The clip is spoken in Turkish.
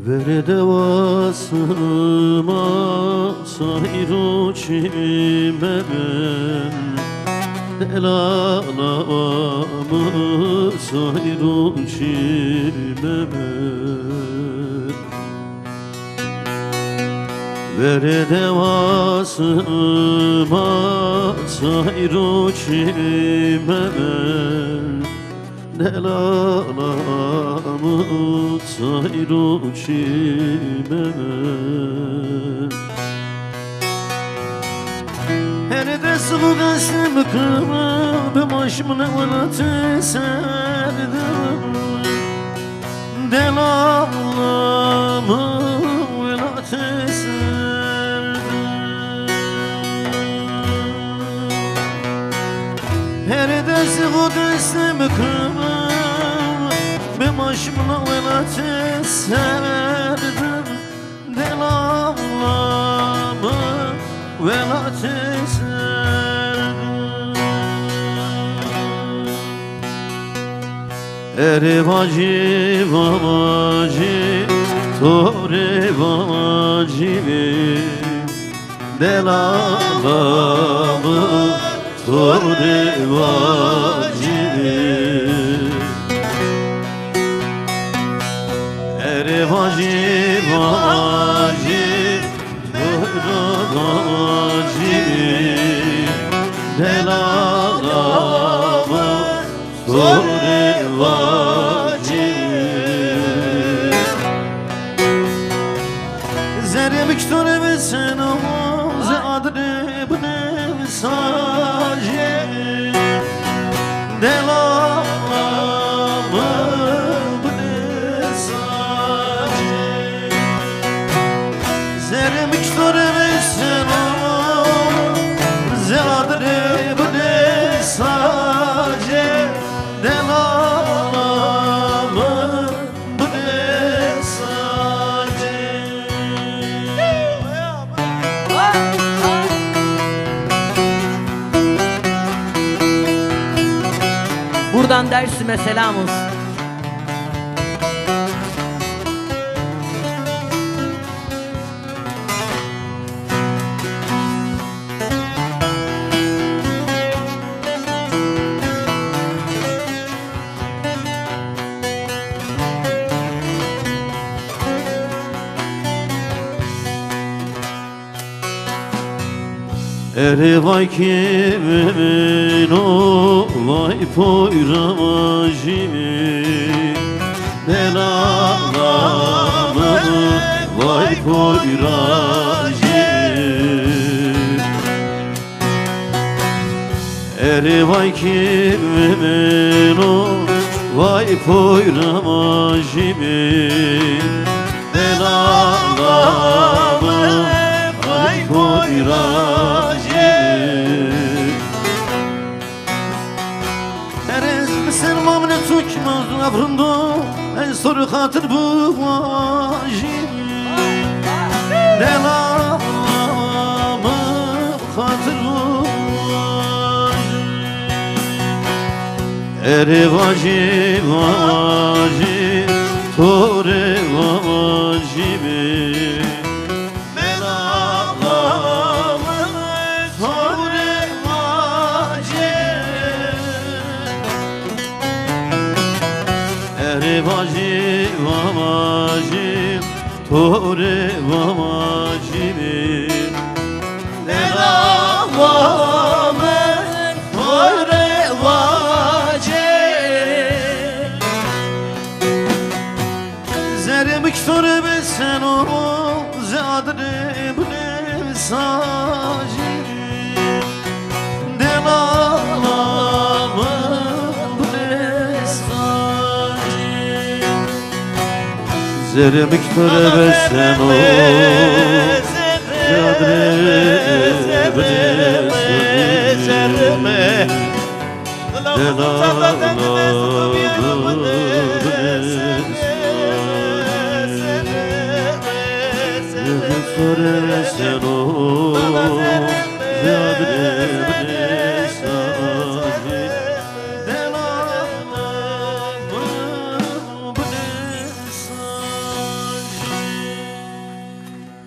Vere devasıma sayru çime ben Delalamı sayru çime ben Vere devasıma sayru çime ben Delalamı sayru çime Her desi bu desim kırmı başımına vanatı serdim Delalamı vanatı serdim Her desi bu desim kırmı başımla velatı serdim Delallamı velatı serdim Eri vacı vacı Tore vacı Delallamı Tore vacı Vacı vacı vacı Delalamı Tore vacı Zeremik tore ve sen o Zadre bne sacı Delalamı Buradan Dersim'e selam olsun. Eri vay kimin o vay poyramacimi Delalamı vay poyracimi Eri vay kimin o vay poyramacimi Delalamı vay poyracimi Sermamne tukmaz avrında en soru hatır bu vacim Delamı hatır bu vacim Eri vacim vacim Tore vacimi Vacı vamacı Tore vamacı Delavame Tore vacı Zeremik tore besen o Zadre bne sacı Delallamı Zeremik tore besen o Zadre bne zerme Delallamı bne tore besen o